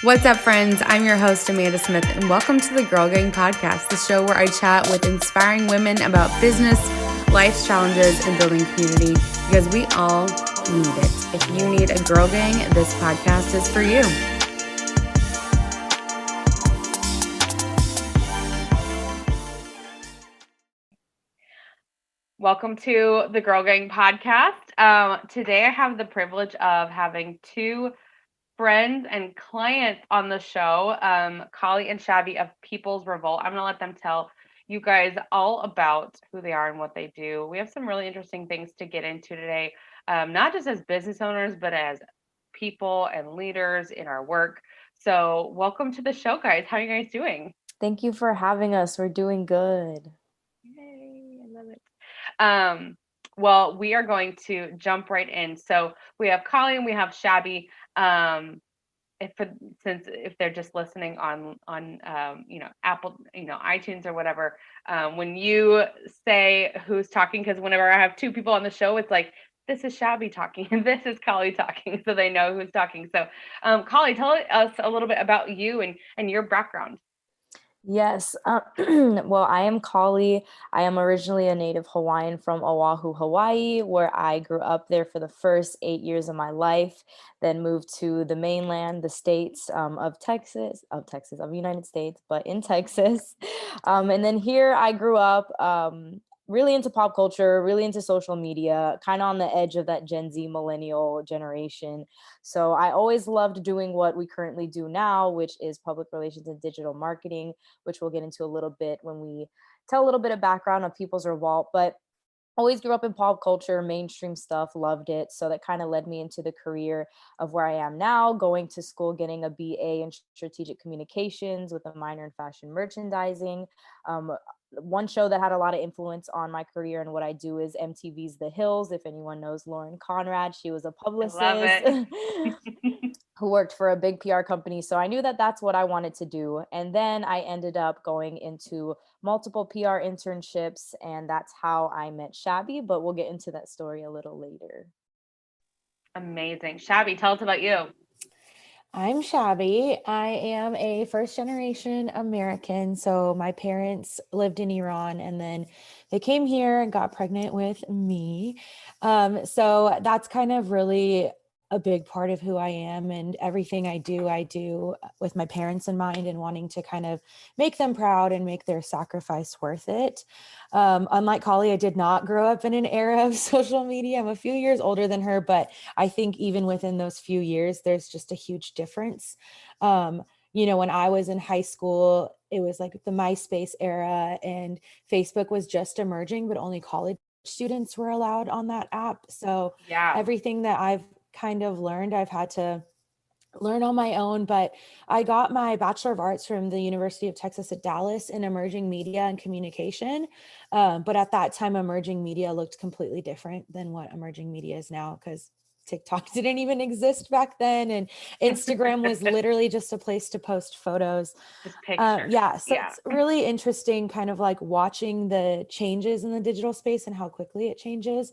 What's up, friends? I'm your host, Amanda Smith, and welcome to the Girl Gang podcast, the show where I chat with inspiring women about business, life's challenges, and building community because we all need it. If you need a girl gang, this podcast is for you. Welcome to the Girl Gang podcast. Today I have the privilege of having two friends and clients on the show, Kali and Shabby of People's Revolt. I'm going to let them tell you guys all about who they are and what they do. We have some really interesting things to get into today, not just as business owners, but as people and leaders in our work. So welcome to the show, guys. How are you guys doing? Thank you for having us. We're doing good. Yay, I love it. Well, we are going to jump right in. So we have Kali and we have Shabby. If they're just listening on Apple, iTunes or whatever, when you say who's talking, because whenever I have two people on the show, it's like this is Shabby talking and this is Kali talking, so they know who's talking. So Kali, tell us a little bit about you and your background. Yes. Well, I am Kali. I am originally a native Hawaiian from Oahu, Hawaii, where I grew up there for the first 8 years of my life, then moved to the mainland, the states of the United States, but in Texas. And then here I grew up really into pop culture, really into social media, kind of on the edge of that Gen Z millennial generation. So I always loved doing what we currently do now, which is public relations and digital marketing, which we'll get into a little bit when we tell a little bit of background of People's Revolt. But always grew up in pop culture, mainstream stuff, loved it. So that kind of led me into the career of where I am now, going to school, getting a BA in strategic communications with a minor in fashion merchandising. One show that had a lot of influence on my career and what I do is MTV's The Hills. If anyone knows Lauren Conrad, she was a I love publicist it. who worked for a big PR company. So I knew that that's what I wanted to do. And then I ended up going into multiple PR internships, and that's how I met Shabby. But we'll get into that story a little later. Amazing. Shabby, tell us about you. I'm Shabby. I am a first generation American. So my parents lived in Iran and then they came here and got pregnant with me. So that's kind of really a big part of who I am, and everything I do with my parents in mind and wanting to kind of make them proud and make their sacrifice worth it. Unlike Kali, I did not grow up in an era of social media. I'm a few years older than her, but I think even within those few years, there's just a huge difference. When I was in high school, it was like the MySpace era and Facebook was just emerging, but only college students were allowed on that app. So Yeah. everything that I've kind of learned, I've had to learn on my own. But I got my Bachelor of Arts from the University of Texas at Dallas in emerging media and communication. But at that time, emerging media looked completely different than what emerging media is now, because TikTok didn't even exist back then. And Instagram was literally just a place to post photos. Just pictures. So Yeah. it's really interesting kind of like watching the changes in the digital space and how quickly it changes.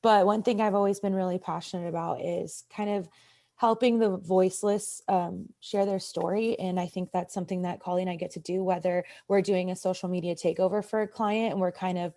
But one thing I've always been really passionate about is kind of helping the voiceless share their story. And I think that's something that Kali and I get to do, whether we're doing a social media takeover for a client and we're kind of,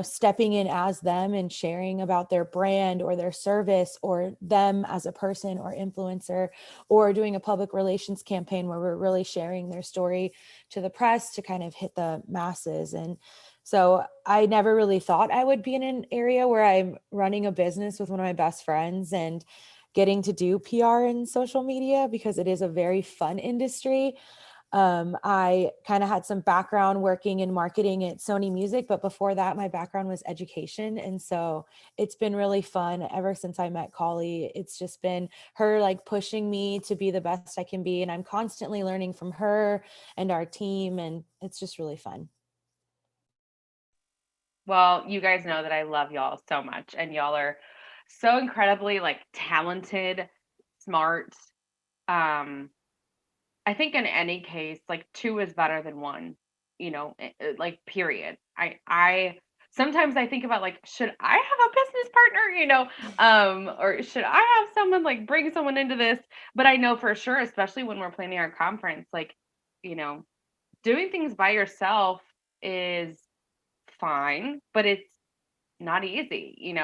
stepping in as them and sharing about their brand or their service or them as a person or influencer, or doing a public relations campaign where we're really sharing their story to the press to kind of hit the masses. And so I never really thought I would be in an area where I'm running a business with one of my best friends and getting to do PR and social media, because it is a very fun industry. I kind of had some background working in marketing at Sony Music, but before that, my background was education. And so it's been really fun ever since I met Kali. It's just been her like pushing me to be the best I can be. And I'm constantly learning from her and our team. And it's just really fun. Well, you guys know that I love y'all so much, and y'all are so incredibly like talented, smart. Um, I think in any case, like two is better than one, like period. I sometimes I think about like, should I have a business partner, or should I have someone like bring someone into this? But I know for sure, especially when we're planning our conference, like, you know, doing things by yourself is fine, but it's not easy,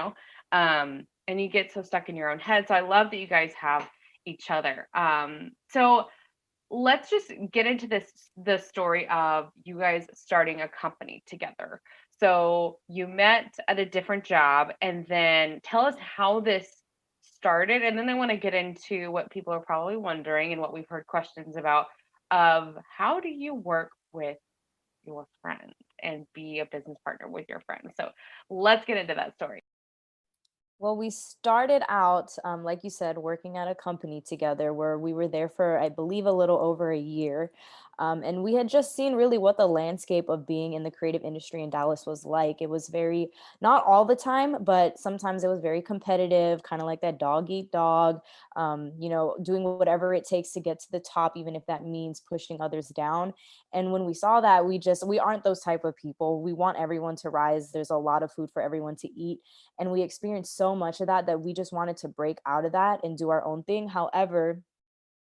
and you get so stuck in your own head. So I love that you guys have each other. So let's just get into the story of you guys starting a company together. So you met at a different job, and then tell us how this started. And then I want to get into what people are probably wondering and what we've heard questions about of how do you work with your friends and be a business partner with your friends. So let's get into that story. Well, we started out, like you said, working at a company together where we were there for, I believe, a little over a year. And we had just seen really what the landscape of being in the creative industry in Dallas was like. It was very, not all the time, but sometimes it was very competitive, kind of like that dog eat dog, doing whatever it takes to get to the top, even if that means pushing others down. And when we saw that, we aren't those type of people. We want everyone to rise. There's a lot of food for everyone to eat, and we experienced so much of that we just wanted to break out of that and do our own thing. However,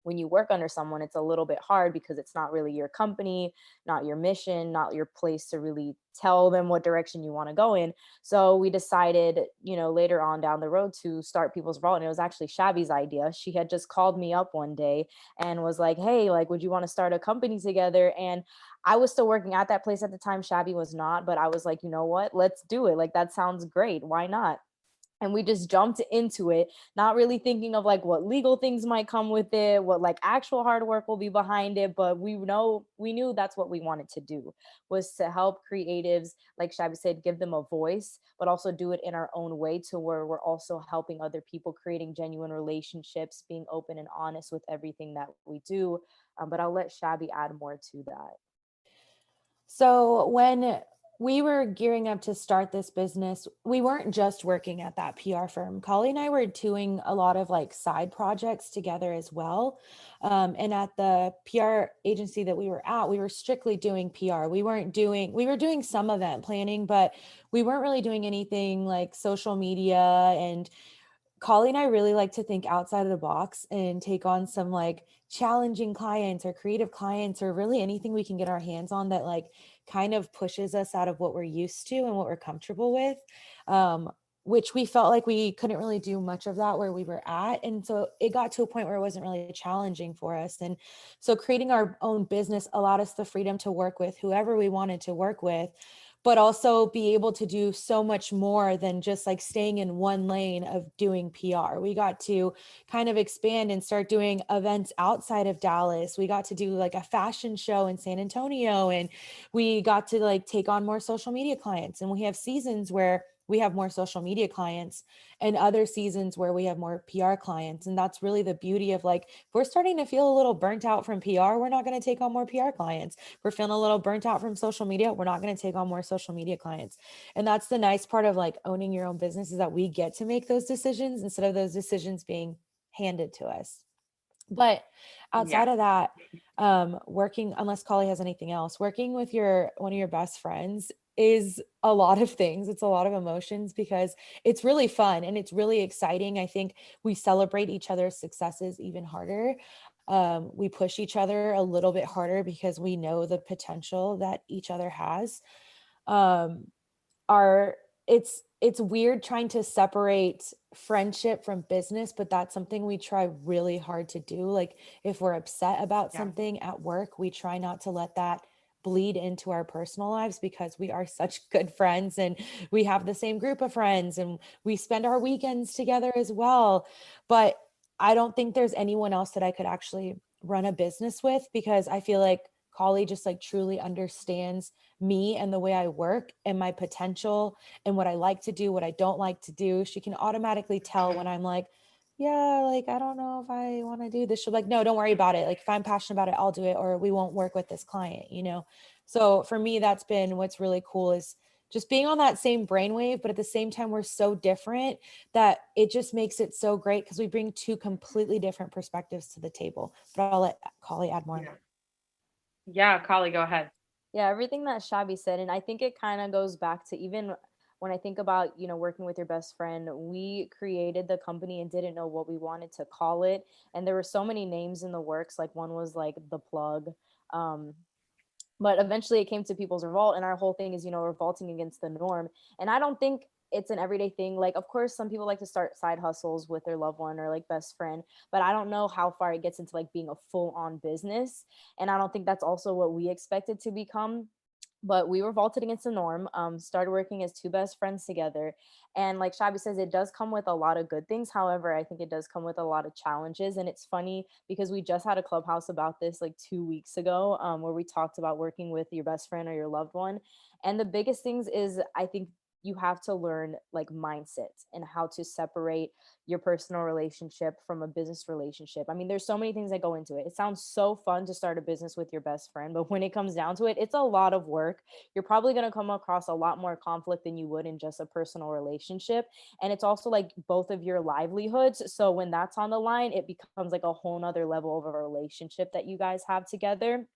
when you work under someone, it's a little bit hard because it's not really your company, not your mission, not your place to really tell them what direction you want to go in. So we decided, later on down the road to start People's Vault. And it was actually Shabby's idea. She had just called me up one day and was like, hey, like, would you want to start a company together? And I was still working at that place at the time. Shabby was not, but I was like, you know what? Let's do it. Like, that sounds great. Why not? And we just jumped into it, not really thinking of like what legal things might come with it, what like actual hard work will be behind it. But we knew that's what we wanted to do, was to help creatives, like Shabby said, give them a voice, but also do it in our own way, to where we're also helping other people, creating genuine relationships, being open and honest with everything that we do. But I'll let Shabby add more to that. So when we were gearing up to start this business, we weren't just working at that PR firm. Collie and I were doing a lot of like side projects together as well. And at the PR agency that we were at, we were strictly doing PR. We were doing some event planning, but we weren't really doing anything like social media. And Collie and I really like to think outside of the box and take on some like challenging clients or creative clients, or really anything we can get our hands on that like kind of pushes us out of what we're used to and what we're comfortable with. Which we felt like we couldn't really do much of that where we were at. And so it got to a point where it wasn't really challenging for us. And so creating our own business allowed us the freedom to work with whoever we wanted to work with, but also be able to do so much more than just like staying in one lane of doing PR. We got to kind of expand and start doing events outside of Dallas. We got to do like a fashion show in San Antonio, and we got to like take on more social media clients. And we have seasons where we have more social media clients and other seasons where we have more PR clients. And that's really the beauty of like, if we're starting to feel a little burnt out from PR, we're not going to take on more PR clients. If we're feeling a little burnt out from social media, we're not going to take on more social media clients. And that's the nice part of like owning your own business, is that we get to make those decisions instead of those decisions being handed to us. But Yeah. outside of that, working, unless Collie has anything else, working with one of your best friends is a lot of things. It's a lot of emotions because it's really fun and it's really exciting. I think we celebrate each other's successes even harder. We push each other a little bit harder because we know the potential that each other has. Um, our it's weird trying to separate friendship from business, but that's something we try really hard to do. Like if we're upset about Yeah. something at work, we try not to let that bleed into our personal lives, because we are such good friends and we have the same group of friends and we spend our weekends together as well. But I don't think there's anyone else that I could actually run a business with, because I feel like Collie just like truly understands me and the way I work and my potential and what I like to do, what I don't like to do. She can automatically tell when I'm like, yeah, like, I don't know if I want to do this. She'll be like, no, don't worry about it. Like, if I'm passionate about it, I'll do it, or we won't work with this client. So for me, that's been what's really cool, is just being on that same brainwave, but at the same time, we're so different that it just makes it so great because we bring two completely different perspectives to the table. But I'll let Collie add more. Yeah. Yeah, Collie, go ahead. Yeah, everything that Shabby said. And I think it kind of goes back to even when I think about, working with your best friend, we created the company and didn't know what we wanted to call it. And there were so many names in the works. Like one was like The Plug. Um, but eventually it came to People's Revolt, and our whole thing is, revolting against the norm. And I don't think it's an everyday thing. Like, of course, some people like to start side hustles with their loved one or like best friend, but I don't know how far it gets into like being a full on business. And I don't think that's also what we expected to become. But we revolted against the norm, started working as two best friends together. And like Shabby says, it does come with a lot of good things. However, I think it does come with a lot of challenges. And it's funny because we just had a clubhouse about this like 2 weeks ago, where we talked about working with your best friend or your loved one. And the biggest things is, I think, you have to learn like mindset and how to separate your personal relationship from a business relationship. I mean, there's so many things that go into it. It sounds so fun to start a business with your best friend, but when it comes down to it, it's a lot of work. You're probably going to come across a lot more conflict than you would in just a personal relationship. And it's also like both of your livelihoods. So when that's on the line, it becomes like a whole nother level of a relationship that you guys have together.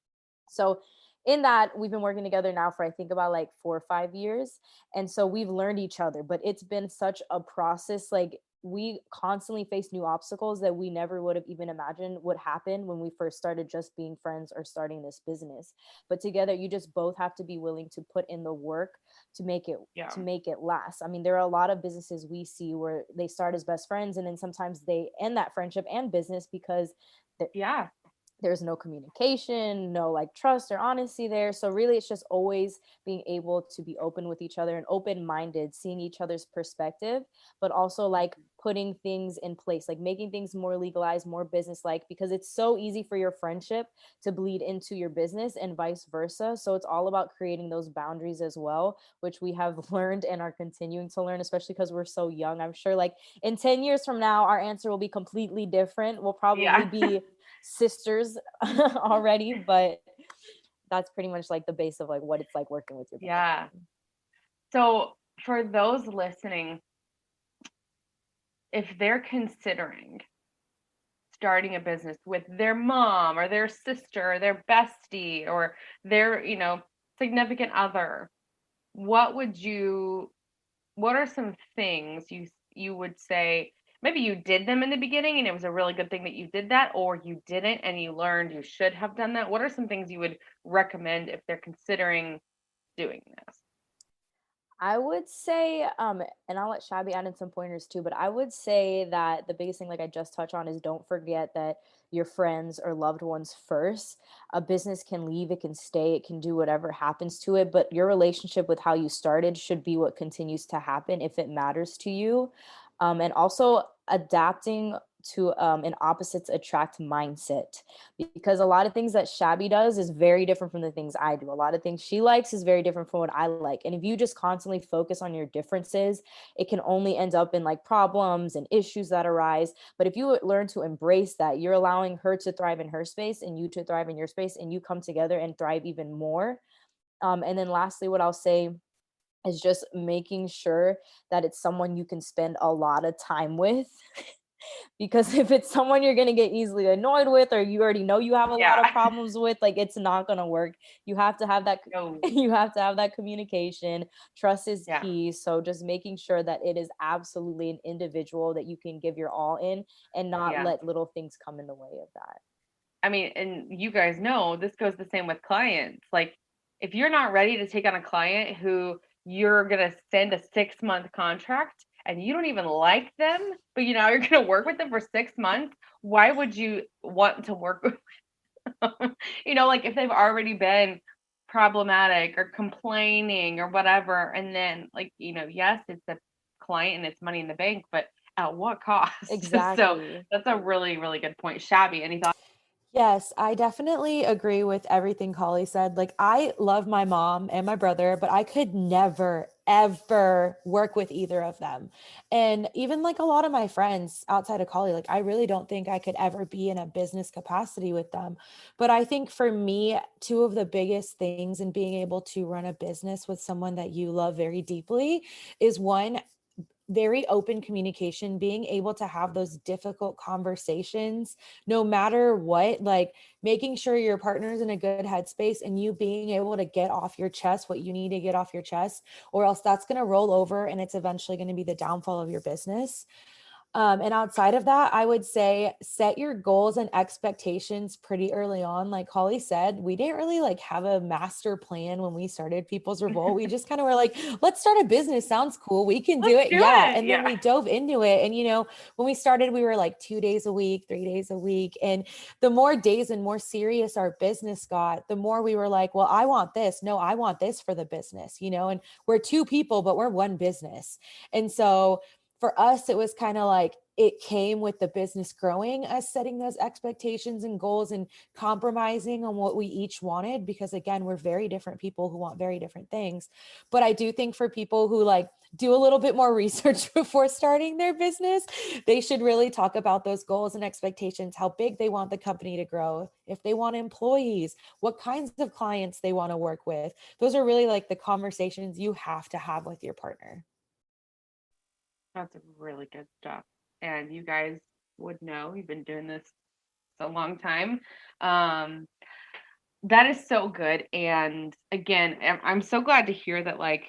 So in that, we've been working together now for I think about like 4 or 5 years. And so we've learned each other, but it's been such a process. Like we constantly face new obstacles that we never would have even imagined would happen when we first started just being friends or starting this business. But together, you just both have to be willing to put in the work to make it Yeah. to make it last. I mean, there are a lot of businesses we see where they start as best friends and then sometimes they end that friendship and business because Yeah. there's no communication, no like trust or honesty there. So really it's just always being able to be open with each other and open-minded, seeing each other's perspective, but also like putting things in place, like making things more legalized, more business-like, because it's so easy for your friendship to bleed into your business and vice versa. So it's all about creating those boundaries as well, which we have learned and are continuing to learn, especially because we're so young. I'm sure like in 10 years from now, our answer will be completely different. We'll probably Yeah. be sisters already, but that's pretty much like the base of like what it's like working with your best Yeah. friend. So for those listening, if they're considering starting a business with their mom or their sister or their bestie or their, significant other, what would you what are some things you would say maybe you did them in the beginning and it was a really good thing that you did that, or you didn't and you learned you should have done that? What are some things you would recommend if they're considering doing this? I would say, and I'll let Shabby add in some pointers too, but I would say that the biggest thing, like I just touched on, is don't forget that your friends or loved ones first. A business can leave, it can stay, it can do whatever happens to it, but your relationship with how you started should be what continues to happen if it matters to you. And also adapting to an opposites attract mindset, because a lot of things that Shabby does is very different from the things I do. A lot of things she likes is very different from what I like. And if you just constantly focus on your differences, it can only end up in like problems and issues that arise. But if you learn to embrace that, you're allowing her to thrive in her space and you to thrive in your space, and you come together and thrive even more. And then lastly, what I'll say is just making sure that it's someone you can spend a lot of time with. Because if it's someone you're going to get easily annoyed with, or you already know you have a lot Yeah. of problems with, like it's not going to work. You have to have that No. you have to have that communication. Trust is Yeah. key. So just making sure that it is absolutely an individual that you can give your all in, and not Yeah. let little things come in the way of that. I mean, and you guys know this goes the same with clients. Like, if you're not ready to take on a client who you're going to send a 6-month contract and you don't even like them, but you're going to work with them for 6 months, why would you want to work with them? Like if they've already been problematic or complaining or whatever. And then, like, yes, it's a client and it's money in the bank, but at what cost? So Exactly. that's a really, really good point. Shabby, any thoughts? Yes, I definitely agree with everything Collie said. Like, I love my mom and my brother, but I could never, ever work with either of them. And even like a lot of my friends outside of Collie, like, I really don't think I could ever be in a business capacity with them. But I think for me, two of the biggest things in being able to run a business with someone that you love very deeply is one, very open communication, being able to have those difficult conversations, no matter what, like making sure your partner's in a good headspace and you being able to get off your chest what you need to get off your chest, or else that's going to roll over and it's eventually going to be the downfall of your business. And outside of that, I would say set your goals and expectations pretty early on. Like Holly said, we didn't really like have a master plan when we started People's Revolt. We just kind of were like, let's start a business. Sounds cool. We can do Let's it. do Yeah. it. And then we dove into it. And, when we started, we were like 2 days a week, 3 days a week. And the more days and more serious our business got, the more we were like, well, I want this. No, I want this for the business, and we're two people, but we're one business. And so, for us, it was kind of like it came with the business growing, us setting those expectations and goals and compromising on what we each wanted, because again, we're very different people who want very different things. But I do think for people who like do a little bit more research before starting their business, they should really talk about those goals and expectations, how big they want the company to grow, if they want employees, what kinds of clients they want to work with. Those are really like the conversations you have to have with your partner. That's really good stuff. And you guys would know, you've been doing this a long time. That is so good. And again, I'm so glad to hear that like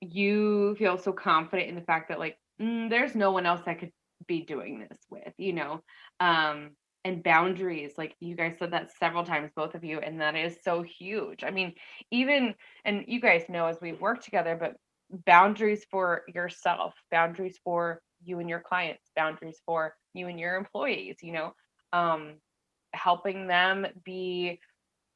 you feel so confident in the fact that like there's no one else I could be doing this with, and boundaries, like you guys said that several times, both of you, and that is so huge. I mean, even, and you guys know as we've worked together, but boundaries for yourself, boundaries for you and your clients, boundaries for you and your employees, um, helping them be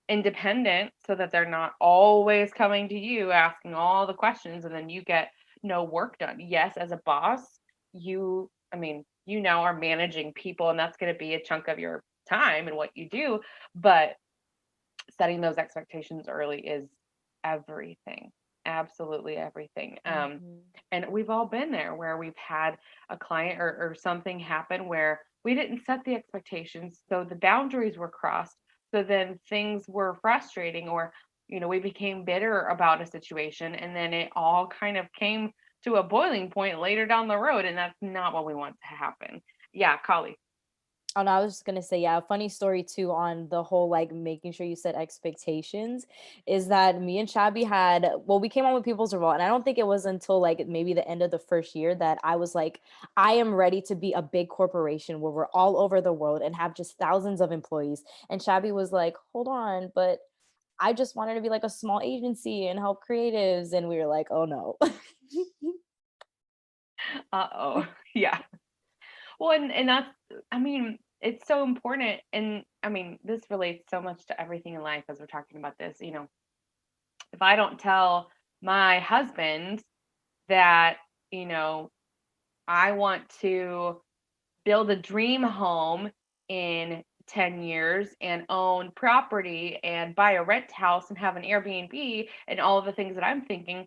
independent so that they're not always coming to you asking all the questions and then you get no work done. Yes, as a boss, you now are managing people and that's going to be a chunk of your time and what you do, but setting those expectations early is everything. Absolutely everything. And we've all been there where we've had a client or something happen where we didn't set the expectations, so the boundaries were crossed. So then things were frustrating, or we became bitter about a situation, and then it all kind of came to a boiling point later down the road, and that's not what we want to happen. Yeah, Collie. Oh no, I was just gonna say, yeah, a funny story too on the whole like making sure you set expectations is that me and Shabby we came on with People's Revolt, and I don't think it was until like maybe the end of the first year that I was like, I am ready to be a big corporation where we're all over the world and have just thousands of employees. And Shabby was like, hold on, but I just wanted to be like a small agency and help creatives. And we were like, oh no. Uh-oh. Yeah. Well, and that's, I mean, it's so important. And I mean, this relates so much to everything in life as we're talking about this. If I don't tell my husband that, you know, I want to build a dream home in 10 years and own property and buy a rent house and have an Airbnb and all of the things that I'm thinking,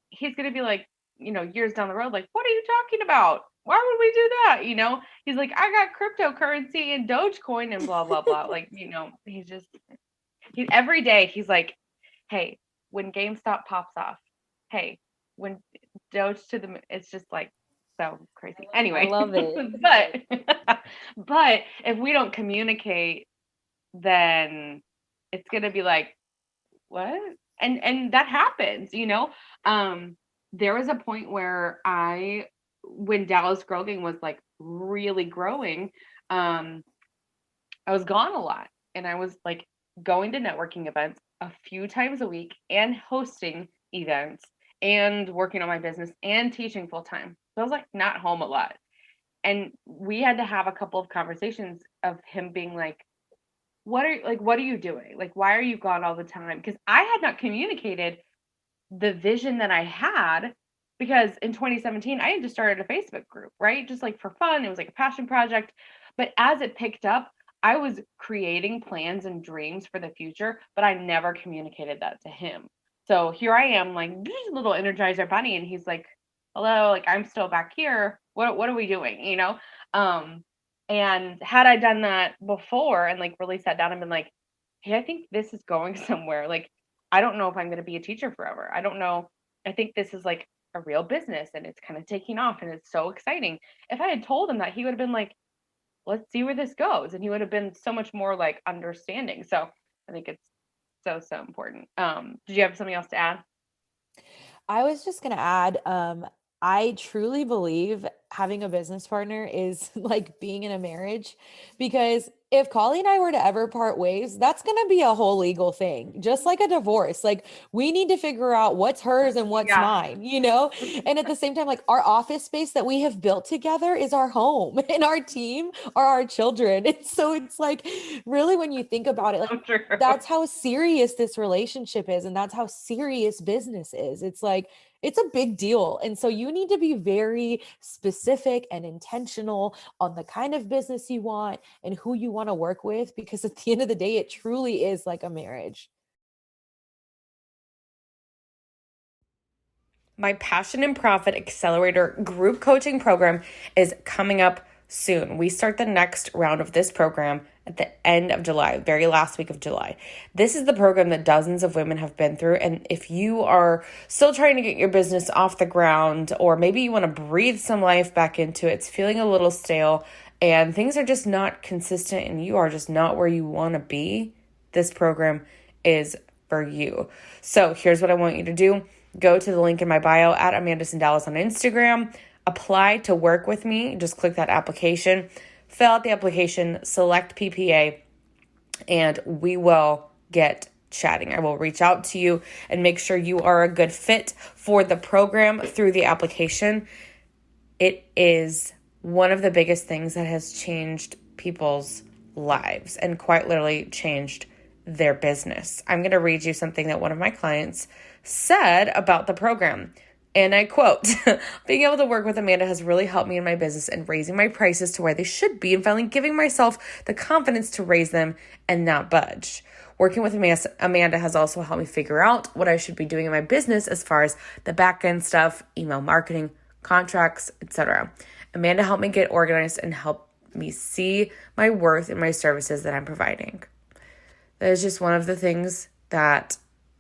he's going to be like, years down the road, like, what are you talking about? Why would we do that? He's like, I got cryptocurrency and Dogecoin and blah, blah, blah. Like, every day he's like, hey, when GameStop pops off, hey, when Doge to the, it's just like so crazy. Anyway, I love it. but if we don't communicate, then it's going to be like, what? And that happens. There was a point where when Dallas Girlgang was like really growing, I was gone a lot, and I was like going to networking events a few times a week and hosting events and working on my business and teaching full time. So I was like not home a lot. And we had to have a couple of conversations of him being like, what are you doing? Like, why are you gone all the time? Because I had not communicated the vision that I had, because in 2017 I had just started a Facebook group, right? Just like for fun. It was like a passion project. But as it picked up, I was creating plans and dreams for the future, but I never communicated that to him. So here I am, like just a little Energizer bunny, and he's like, hello, like I'm still back here. What are we doing? And had I done that before and like really sat down and been like, hey, I think this is going somewhere. Like, I don't know if I'm going to be a teacher forever. I don't know. I think this is like a real business and it's kind of taking off and it's so exciting. If I had told him that, he would have been like, let's see where this goes. And he would have been so much more like understanding. So I think it's so important. Did you have something else to add? I was just going to add, I truly believe having a business partner is like being in a marriage, because if Collie and I were to ever part ways, that's going to be a whole legal thing, just like a divorce. Like, we need to figure out what's hers and what's Yeah. mine, you know? And at the same time, like, our office space that we have built together is our home, and our team are our children. And so it's like, really, when you think about it, like, So true. that's how serious this relationship is, and that's how serious business is. It's like, it's a big deal. And so you need to be very specific and intentional on the kind of business you want and who you want to work with, because at the end of the day, it truly is like a marriage. My Passion and Profit Accelerator group coaching program is coming up soon. We start the next round of this program at the end of July, very last week of July. This is the program that dozens of women have been through. And if you are still trying to get your business off the ground, or maybe you want to breathe some life back into it, it's feeling a little stale and things are just not consistent and you are just not where you want to be, this program is for you. So here's what I want you to do. Go to the link in my bio at @AmandaSonDallas on Instagram. Apply to work with me. Just click that application, fill out the application, select PPA, and we will get chatting. I will reach out to you and make sure you are a good fit for the program through the application. It is one of the biggest things that has changed people's lives and quite literally changed their business. I'm going to read you something that one of my clients said about the program. And I quote, "Being able to work with Amanda has really helped me in my business and raising my prices to where they should be and finally giving myself the confidence to raise them and not budge. Working with Amanda has also helped me figure out what I should be doing in my business as far as the back end stuff, email marketing, contracts, etc. Amanda helped me get organized and helped me see my worth in my services that I'm providing." That is just one of the things that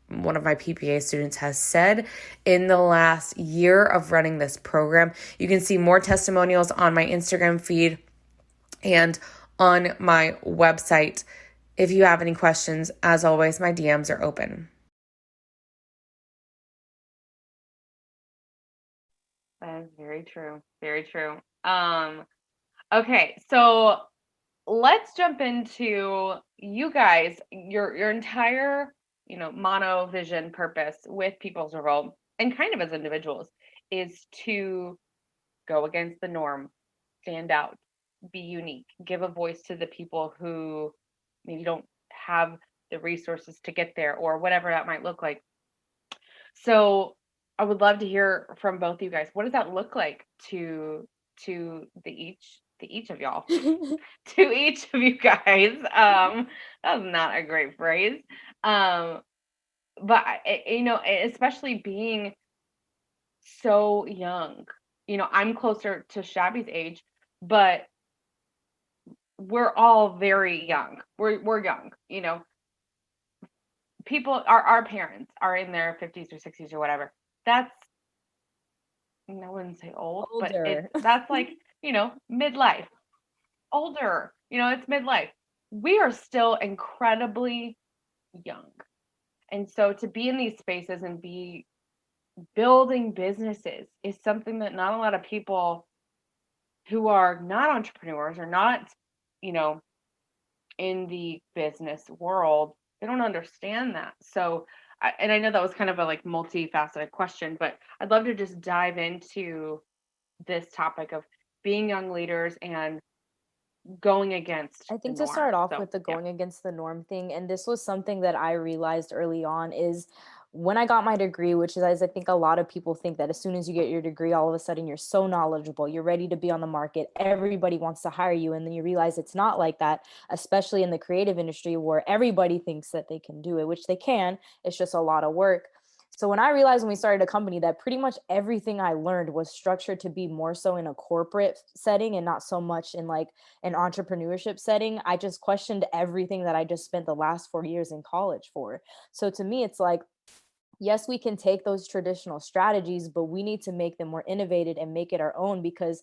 one of my PPA students has said in the last year of running this program. You can see more testimonials on my Instagram feed and on my website. If you have any questions, as always, my DMs are open. That is very true. Very true. Okay, so let's jump into you guys, your entire, mono vision purpose with People's Revolt and kind of as individuals is to go against the norm, stand out, be unique, give a voice to the people who maybe don't have the resources to get there or whatever that might look like. So I would love to hear from both of you guys. What does that look like to each of y'all? To each of you guys. That was not a great phrase. But especially being so young. I'm closer to Shabby's age, but we're all very young. We're young, People, our parents are in their 50s or 60s or whatever. That's, I wouldn't say old, Older. but that's like, midlife. Older, it's midlife. We are still incredibly young. And so to be in these spaces and be building businesses is something that not a lot of people who are not entrepreneurs or not, in the business world, they don't understand that. So, and I know that was kind of a like multifaceted question, but I'd love to just dive into this topic of being young leaders and going against I the think to norm. start off So, with the yeah. going against the norm thing, and this was something that I realized early on, is when I got my degree, which is, as I think a lot of people think that as soon as you get your degree, all of a sudden you're so knowledgeable, you're ready to be on the market, everybody wants to hire you. And then you realize it's not like that, especially in the creative industry where everybody thinks that they can do it, which they can. It's just a lot of work. So when I realized when we started a company that pretty much everything I learned was structured to be more so in a corporate setting and not so much in like an entrepreneurship setting, I just questioned everything that I just spent the last 4 years in college for. So to me, it's like, yes, we can take those traditional strategies, but we need to make them more innovative and make it our own, because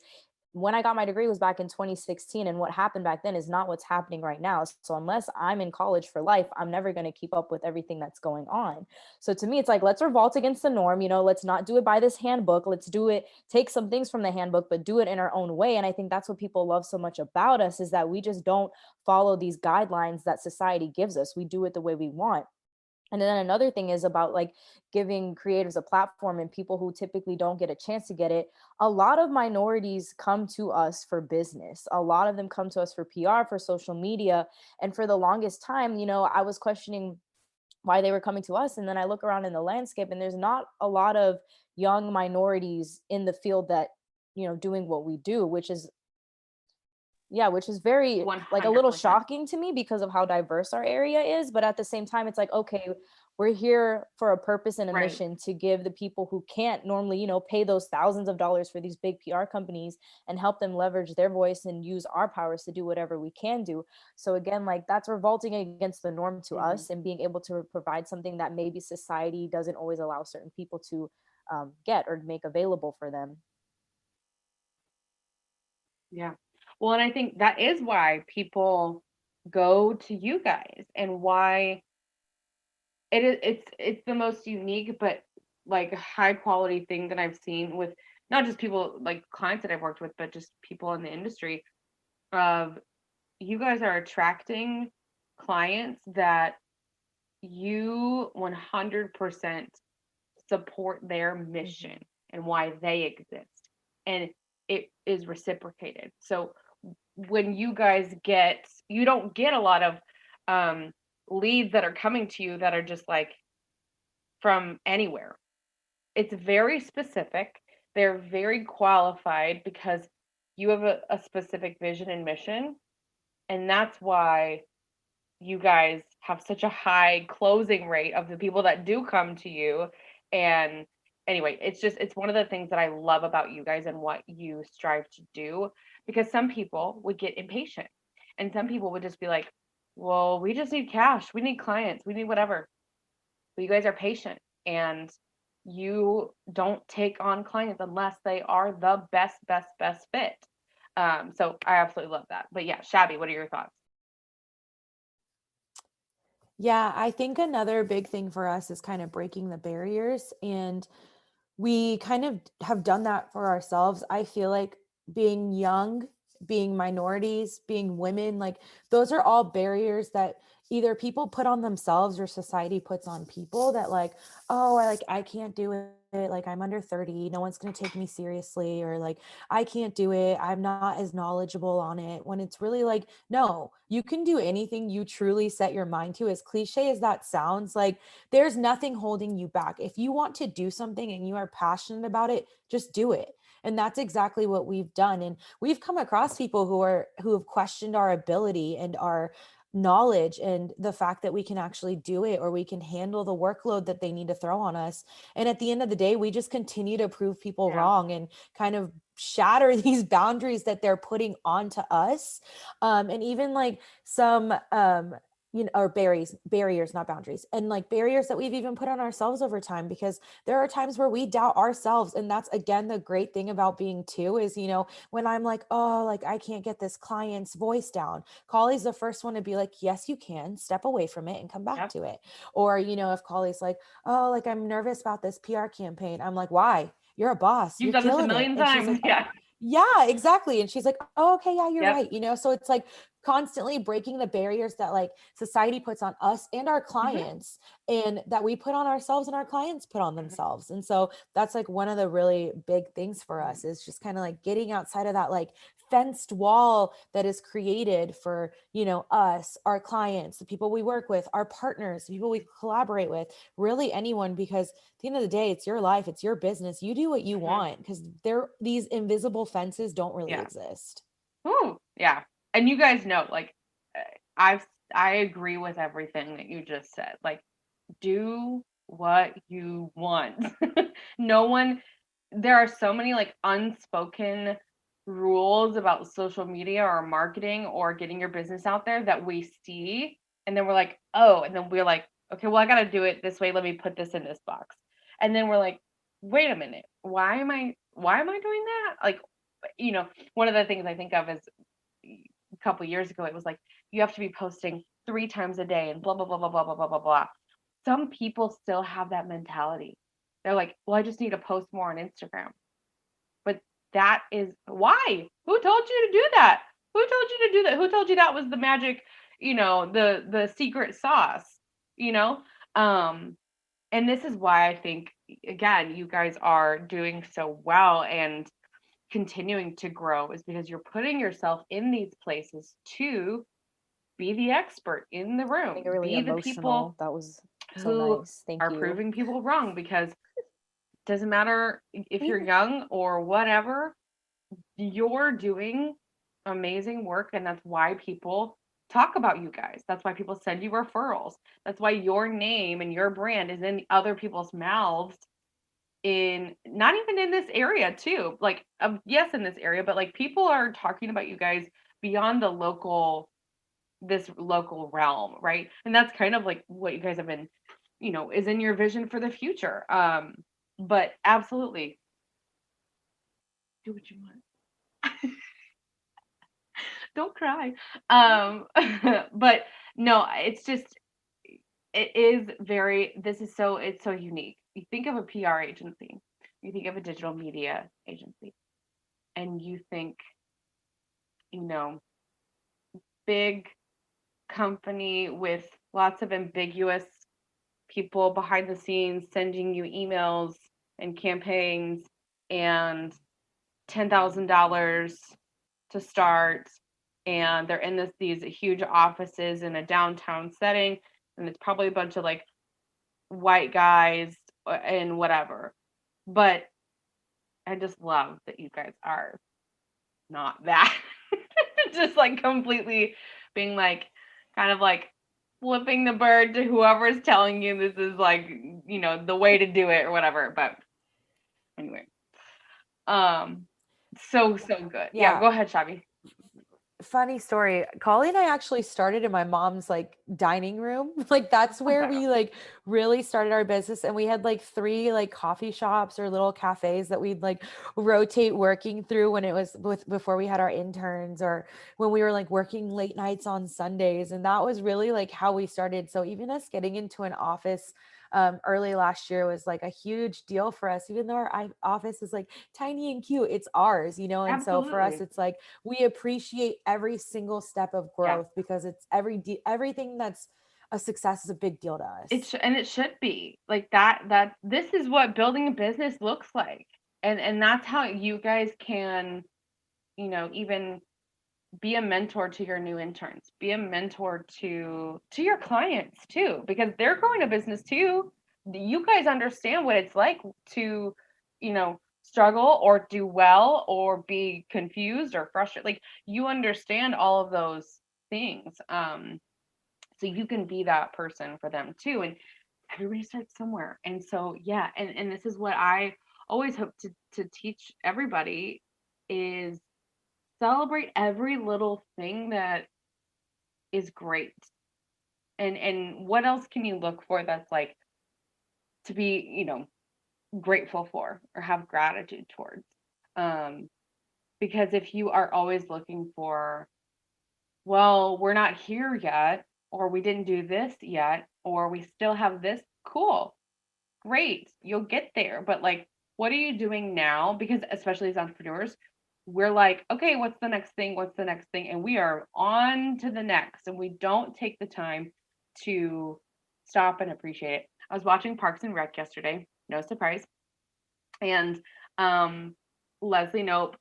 when I got my degree was back in 2016, and what happened back then is not what's happening right now. So unless I'm in college for life, I'm never going to keep up with everything that's going on. So to me, it's like, let's revolt against the norm. Let's not do it by this handbook. Let's do it, take some things from the handbook, but do it in our own way. And I think that's what people love so much about us, is that we just don't follow these guidelines that society gives us. We do it the way we want. And then another thing is about like giving creatives a platform and people who typically don't get a chance to get it. A lot of minorities come to us for business. A lot of them come to us for PR, for social media. And for the longest time, I was questioning why they were coming to us. And then I look around in the landscape and there's not a lot of young minorities in the field that, doing what we do, which is very like a little 100%. shocking to me because of how diverse our area is. But at the same time, it's like, okay, we're here for a purpose and a Right. mission to give the people who can't normally, pay those thousands of dollars for these big PR companies, and help them leverage their voice and use our powers to do whatever we can do. So again, like, that's revolting against the norm to us, and being able to provide something that maybe society doesn't always allow certain people to get or make available for them. Yeah. Well, and I think that is why people go to you guys, and why it's the most unique but like high quality thing that I've seen with not just people like clients that I've worked with, but just people in the industry. Of you guys are attracting clients that you 100% support their mission and why they exist, and it is reciprocated. So when you guys you don't get a lot of leads that are coming to you that are just like from anywhere. It's very specific. They're very qualified because you have a specific vision and mission, and that's why you guys have such a high closing rate of the people that do come to you. And anyway, it's one of the things that I love about you guys and what you strive to do, because some people would get impatient, and some people would just be like, well, we just need cash, we need clients, we need whatever. But you guys are patient, and you don't take on clients unless they are the best fit. So I absolutely love that. But yeah, Shabby, what are your thoughts? Yeah, I think another big thing for us is kind of breaking the barriers. And we kind of have done that for ourselves. I feel like being young, being minorities, being women, like those are all barriers that either people put on themselves or society puts on people, that like, oh, I can't do it. Like, I'm under 30, no one's going to take me seriously, or like, I can't do it, I'm not as knowledgeable on it. When it's really like, no, you can do anything you truly set your mind to. As cliche as that sounds, like, there's nothing holding you back. If you want to do something and you are passionate about it, just do it. And that's exactly what we've done. And we've come across people who have questioned our ability and our knowledge, and the fact that we can actually do it, or we can handle the workload that they need to throw on us. And at the end of the day, we just continue to prove people wrong and kind of shatter these boundaries that they're putting onto us. And even like some or barriers, not boundaries, and like barriers that we've even put on ourselves over time, because there are times where we doubt ourselves. And that's, again, the great thing about being two is, when I'm like, oh, like, I can't get this client's voice down, Collie's the first one to be like, yes, you can, step away from it and come back to it. Or, if Collie's like, oh, like, I'm nervous about this PR campaign, I'm like, why? You're a boss, You've you're done this a killing it. million And she's times. like, yeah, exactly. And she's like, oh, okay, yeah, you're right. So it's like constantly breaking the barriers that like society puts on us and our clients, and that we put on ourselves and our clients put on themselves. And so that's like one of the really big things for us, is just kind of like getting outside of that like fenced wall that is created for, us, our clients, the people we work with, our partners, the people we collaborate with, really anyone. Because at the end of the day, it's your life, it's your business, you do what you want, because these invisible fences don't really exist. Ooh, yeah. And you guys know, like, I agree with everything that you just said. Like, do what you want. There are so many like unspoken rules about social media or marketing or getting your business out there that we see, and then we're like, oh, and then we're like, okay, well, I got to do it this way. Let me put this in this box. And then we're like, wait a minute. Why am I doing that? Like, one of the things I think of is a couple years ago, it was like, you have to be posting 3 times a day and blah, blah, blah, blah, blah, blah, blah, blah, blah. Some people still have that mentality. They're like, well, I just need to post more on Instagram. But that is why. Who told you to do that? Who told you to do that? Who told you that was the magic, the secret sauce, you know? And this is why I think, again, you guys are doing so well and continuing to grow, is because you're putting yourself in these places to be the expert in the room, Getting really be the emotional. people That was so who nice. Thank are you. proving people wrong, because it doesn't matter if you're young or whatever, you're doing amazing work, and that's why people talk about you guys. That's why people send you referrals. That's why your name and your brand is in other people's mouths, in not even in this area too. Like, yes, in this area, but like people are talking about you guys beyond this local realm, right? And that's kind of like what you guys have been, is in your vision for the future. But absolutely do what you want. Don't cry. But no, it's just, it's so unique. You think of a PR agency, you think of a digital media agency, and you think, you know, big company with lots of ambiguous people behind the scenes sending you emails and campaigns and $10,000 to start, and they're in these huge offices in a downtown setting, and it's probably a bunch of like white guys and whatever. But I just love that you guys are not that. Just like completely being like, kind of like flipping the bird to whoever's telling you this is like, the way to do it or whatever. But anyway, so good. Yeah, go ahead, Shabby. Funny story. Collie and I actually started in my mom's like dining room. Like that's where we like really started our business. And we had like 3 like coffee shops or little cafes that we'd like rotate working through when it was before we had our interns, or when we were like working late nights on Sundays. And that was really like how we started. So even us getting into an office early last year was like a huge deal for us, even though our office is like tiny and cute, it's ours, And Absolutely. so for us, it's like, we appreciate every single step of growth, because it's everything that's a success is a big deal to us. It should be like that this is what building a business looks like. And that's how you guys can, even be a mentor to your new interns, be a mentor to your clients too, because they're growing a business too. You guys understand what it's like to, struggle or do well or be confused or frustrated. Like, you understand all of those things. So you can be that person for them too. And everybody starts somewhere. And so, yeah, and this is what I always hope to teach everybody, is celebrate every little thing that is great. And what else can you look for that's like to be, grateful for or have gratitude towards? Because if you are always looking for, well, we're not here yet, or we didn't do this yet, or we still have this, cool, great, you'll get there. But like, what are you doing now? Because especially as entrepreneurs, we're like, okay, what's the next thing? What's the next thing? And we are on to the next. And we don't take the time to stop and appreciate it. I was watching Parks and Rec yesterday, no surprise. And Leslie Knope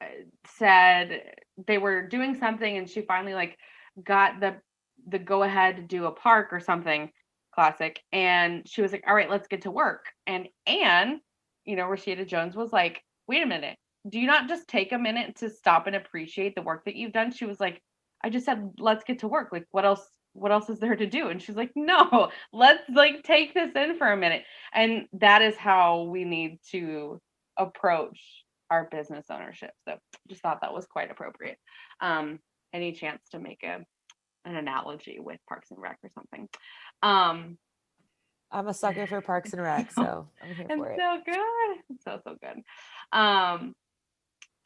said they were doing something, and she finally like got the go ahead to do a park or something, classic. And she was like, all right, let's get to work. And Anne, Rashida Jones, was like, wait a minute, do you not just take a minute to stop and appreciate the work that you've done? She was like, I just said, let's get to work. Like, what else is there to do? And she's like, no, let's like take this in for a minute. And that is how we need to approach our business ownership. So just thought that was quite appropriate. Any chance to make an analogy with Parks and Rec or something. I'm a sucker for Parks and Rec, so I'm here And for it. so good. So good.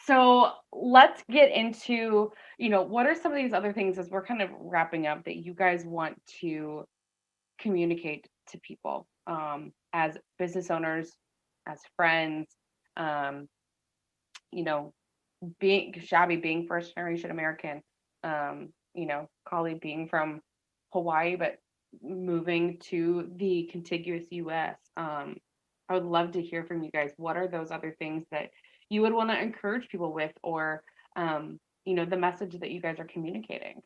So let's get into, what are some of these other things as we're kind of wrapping up that you guys want to communicate to people, as business owners, as friends, um, you know, being Shabby being first generation American, Kali being from Hawaii, but moving to the contiguous US. I would love to hear from you guys. What are those other things that you would want to encourage people with, or, the message that you guys are communicating?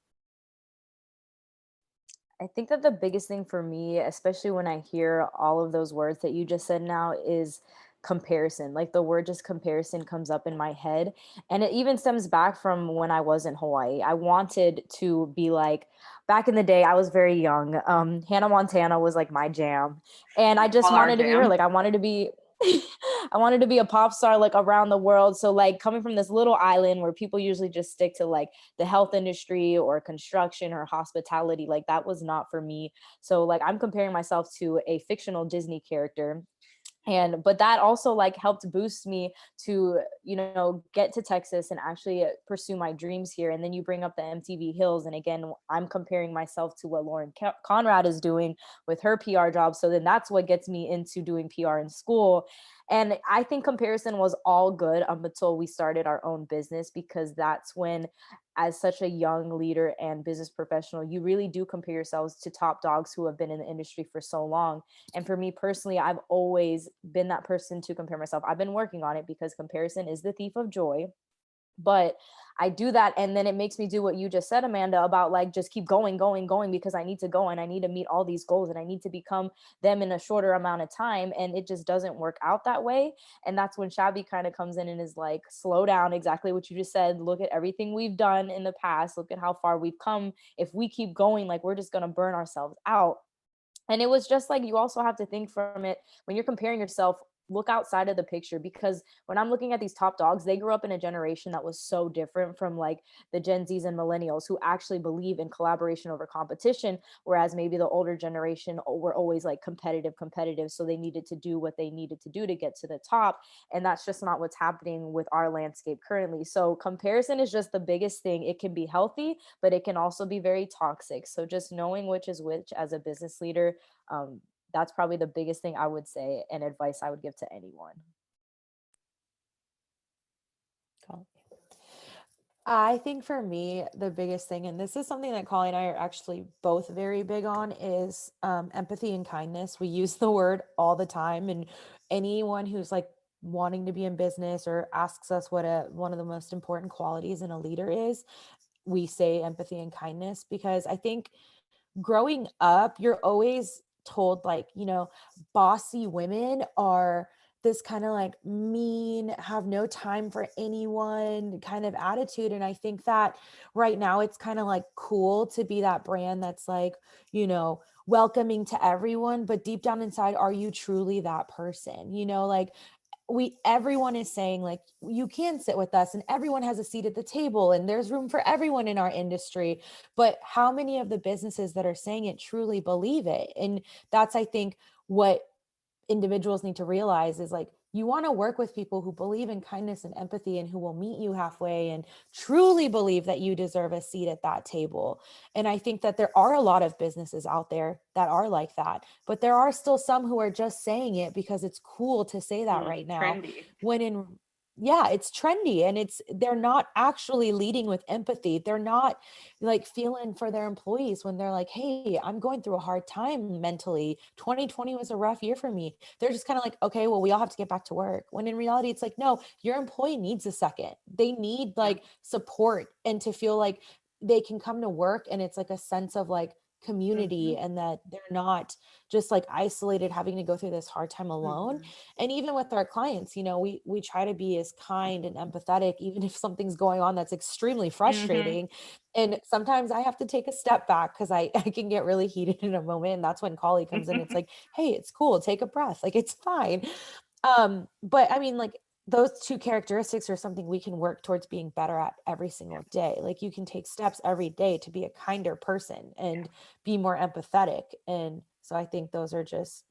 I think that the biggest thing for me, especially when I hear all of those words that you just said now, is comparison. Like the word just comparison comes up in my head. And it even stems back from when I was in Hawaii. I wanted to be like, back in the day, I was very young. Hannah Montana was like my jam. And I just All our wanted to be her. jam. Like I wanted to be I wanted to be a pop star like around the world. So like coming from this little island where people usually just stick to like the health industry or construction or hospitality, like that was not for me. So like I'm comparing myself to a fictional Disney character, and but that also like helped boost me to get to Texas and actually pursue my dreams here. And then you bring up the MTV Hills, and again I'm comparing myself to what Lauren Conrad is doing with her PR job, so then that's what gets me into doing PR in school. And I think comparison was all good up until we started our own business, because that's when, as such a young leader and business professional, you really do compare yourselves to top dogs who have been in the industry for so long. And for me personally, I've always been that person to compare myself. I've been working on it because comparison is the thief of joy. But I do that, and then it makes me do what you just said, Amanda, about like just keep going, because I need to go and I need to meet all these goals and I need to become them in a shorter amount of time. And it just doesn't work out that way. And that's when Shabby kind of comes in and is like, slow down, exactly what you just said. Look at everything we've done in the past. Look at how far we've come. If we keep going, like we're just going to burn ourselves out. And it was just like, you also have to think from it when you're comparing yourself, look outside of the picture. Because when I'm looking at these top dogs, they grew up in a generation that was so different from like the Gen Zs and millennials who actually believe in collaboration over competition, whereas maybe the older generation were always like competitive, so they needed to do what they needed to do to get to the top. And that's just not what's happening with our landscape currently. So comparison is just the biggest thing. It can be healthy, but it can also be very toxic. So just knowing which is which as a business leader, um, that's probably the biggest thing I would say and advice I would give to anyone. Cool. I think for me, the biggest thing, and this is something that Colleen and I are actually both very big on, is empathy and kindness. We use the word all the time, and anyone who's like wanting to be in business or asks us what one of the most important qualities in a leader is, we say empathy and kindness. Because I think growing up, you're always told like, bossy women are this kind of like mean, have no time for anyone kind of attitude. And I think that right now it's kind of like cool to be that brand that's like, welcoming to everyone. But deep down inside, are you truly that person? Like everyone is saying like, you can sit with us and everyone has a seat at the table and there's room for everyone in our industry. But how many of the businesses that are saying it truly believe it? And that's, I think, what individuals need to realize is like, you want to work with people who believe in kindness and empathy and who will meet you halfway and truly believe that you deserve a seat at that table. And I think that there are a lot of businesses out there that are like that, but there are still some who are just saying it because it's cool to say that right now. Trendy. When in Yeah, it's trendy, and they're not actually leading with empathy. They're not like feeling for their employees when they're like, hey, I'm going through a hard time mentally. 2020 was a rough year for me. They're just kind of like, okay, well, we all have to get back to work. When in reality, it's like, no, your employee needs a second. They need like support and to feel like they can come to work and it's like a sense of like community, Mm-hmm. and that they're not just like isolated having to go through this hard time alone. Mm-hmm. And even with our clients, we try to be as kind and empathetic, even if something's going on that's extremely Mm-hmm. frustrating. And sometimes I have to take a step back because I can get really heated in a moment. And that's when Collie comes in. It's like, hey, it's cool. Take a breath. Like, it's fine. But I mean, like, those two characteristics are something we can work towards being better at every single day. Like, you can take steps every day to be a kinder person and be more empathetic. And So I think those are just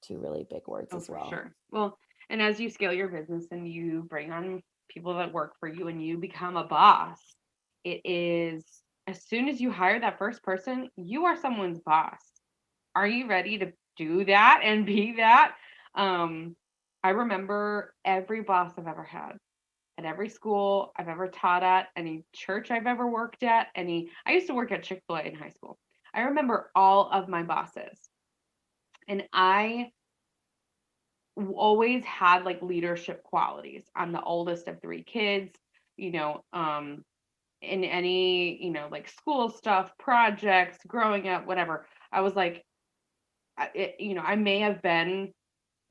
two really big words as for well. sure. Well, and as you scale your business and you bring on people that work for you and you become a boss, it is, as soon as you hire that first person, you are someone's boss. Are you ready to do that and be that? I remember every boss I've ever had at every school I've ever taught at, any church I've ever worked at, I used to work at Chick-fil-A in high school. I remember all of my bosses. And I always had like leadership qualities. I'm the oldest of three kids, you know, in any, like school stuff, projects, growing up, whatever. I was like, I may have been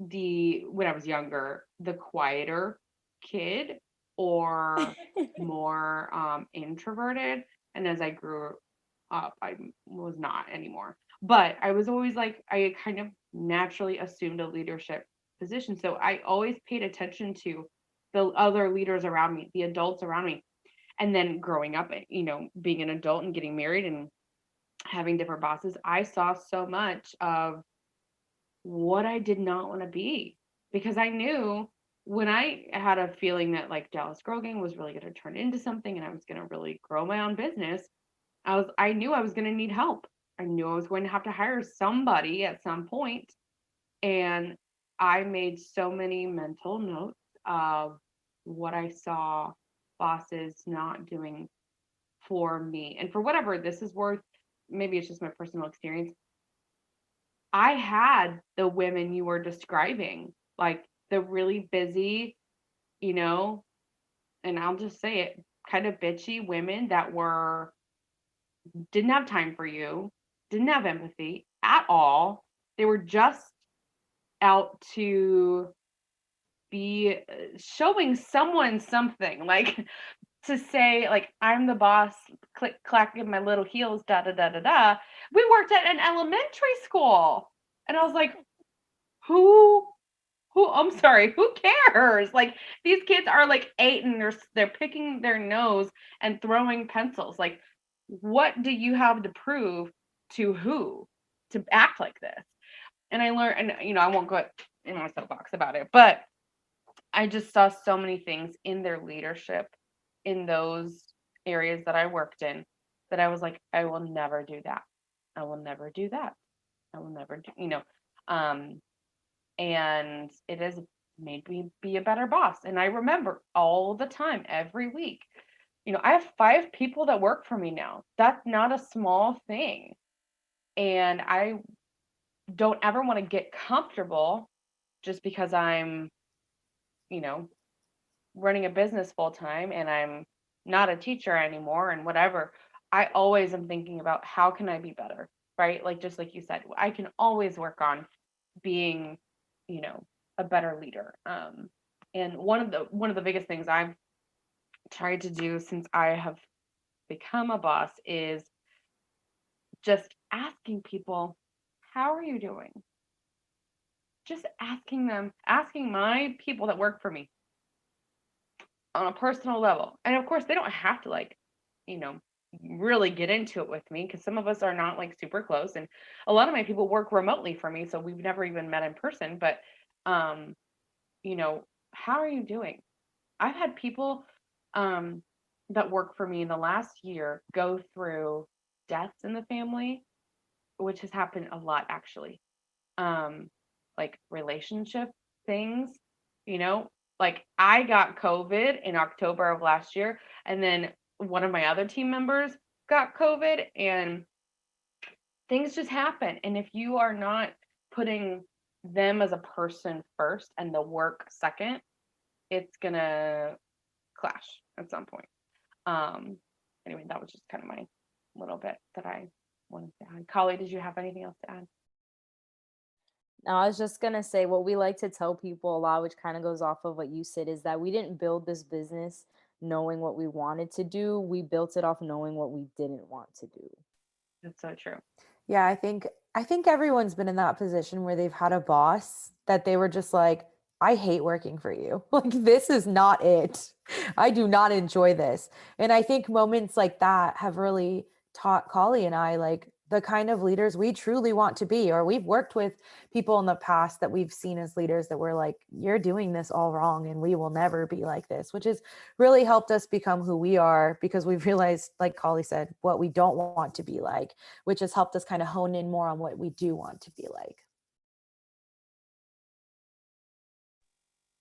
when I was younger, the quieter kid or more introverted. And as I grew up, I was not anymore. But I was always like, I kind of naturally assumed a leadership position. So I always paid attention to the other leaders around me, the adults around me. And then growing up, being an adult and getting married and having different bosses, I saw so much of what I did not want to be, because I knew when I had a feeling that like Dallas Girl Gang was really going to turn into something and I was going to really grow my own business, I knew I was going to need help. I knew I was going to have to hire somebody at some point. And I made so many mental notes of what I saw bosses not doing for me. And for whatever this is worth, maybe it's just my personal experience. I had the women you were describing, like the really busy, and I'll just say it, kind of bitchy women that didn't have time for you, didn't have empathy at all. They were just out to be showing someone something, like to say, like, I'm the boss, click, clack in my little heels, da da da da da. We worked at an elementary school. And I was like, I'm sorry, who cares? Like, these kids are like 8 and they're picking their nose and throwing pencils. Like, what do you have to prove to who to act like this? And I learned, and I won't go in my soapbox about it, but I just saw so many things in their leadership in those areas that I worked in that I was like, I will never do that. I will never do that. I will never do, and it has made me be a better boss. And I remember all the time, every week, I have 5 people that work for me now. That's not a small thing. And I don't ever want to get comfortable just because I'm, running a business full time and I'm not a teacher anymore and whatever. I always am thinking about how can I be better, right? Like, just like you said, I can always work on being, a better leader. And one of the biggest things I've tried to do since I have become a boss is just asking people, how are you doing? Just asking my people that work for me on a personal level. And of course, they don't have to like, really get into it with me, because some of us are not like super close. And a lot of my people work remotely for me, so we've never even met in person. But, how are you doing? I've had people that work for me in the last year go through deaths in the family, which has happened a lot actually. Like relationship things, like I got COVID in October of last year, and then one of my other team members got COVID, and things just happen. And if you are not putting them as a person first and the work second, it's gonna clash at some point. Anyway, that was just kind of my little bit that I wanted to add. Collie, did you have anything else to add? No, I was just gonna say what we like to tell people a lot, which kind of goes off of what you said, is that we didn't build this business knowing what we wanted to do. We built it off knowing what we didn't want to do. That's so true. Yeah, I think everyone's been in that position where they've had a boss that they were just like, I hate working for you. Like, this is not it. I do not enjoy this. And I think moments like that have really taught Collie and I, like, the kind of leaders we truly want to be. Or we've worked with people in the past that we've seen as leaders that we're like, you're doing this all wrong and we will never be like this, which has really helped us become who we are, because we've realized, like Kali said, what we don't want to be like, which has helped us kind of hone in more on what we do want to be like.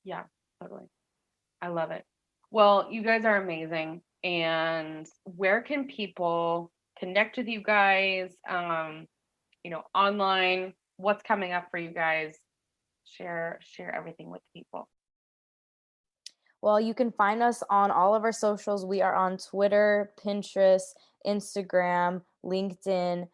Yeah, totally. I love it. Well, you guys are amazing. And where can people connect with you guys? Online, what's coming up for you guys? Share everything with people. Well, you can find us on all of our socials. We are on Twitter, Pinterest, Instagram, LinkedIn.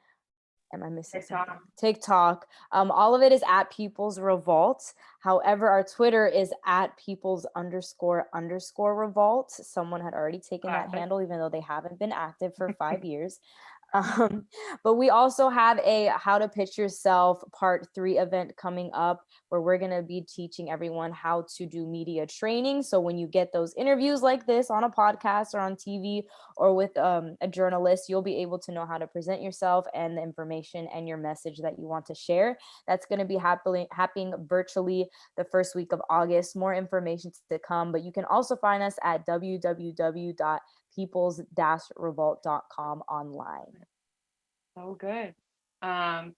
Am I missing something? TikTok. All of it is at People's Revolt. However, our Twitter is at People's__Revolt. Someone had already taken that handle, even though they haven't been active for 5 years. But we also have a How to Pitch Yourself Part 3 event coming up, where we're going to be teaching everyone how to do media training. So when you get those interviews like this on a podcast or on TV or with a journalist, you'll be able to know how to present yourself and the information and your message that you want to share. That's going to be happening virtually the first week of August. More information to come, but you can also find us at www.peoples-revolt.com online. So good. And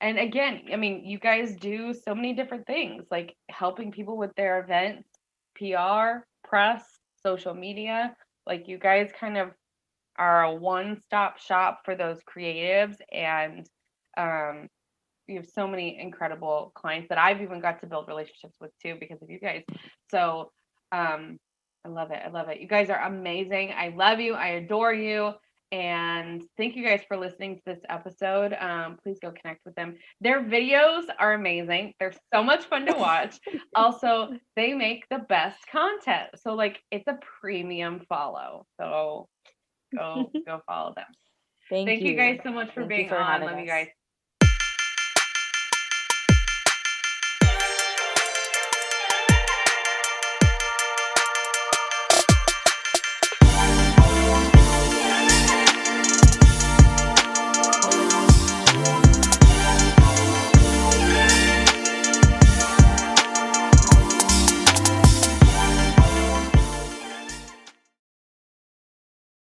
again, I mean, you guys do so many different things, like helping people with their events, PR, press, social media. Like you guys kind of are a one-stop shop for those creatives, and you have so many incredible clients that I've even got to build relationships with too because of you guys. So I love it. I love it. You guys are amazing. I love you. I adore you. And thank you guys for listening to this episode. Please go connect with them. Their videos are amazing. They're so much fun to watch. Also, they make the best content. So like it's a premium follow. So go follow them. Thank you guys so much for being on. Love you guys.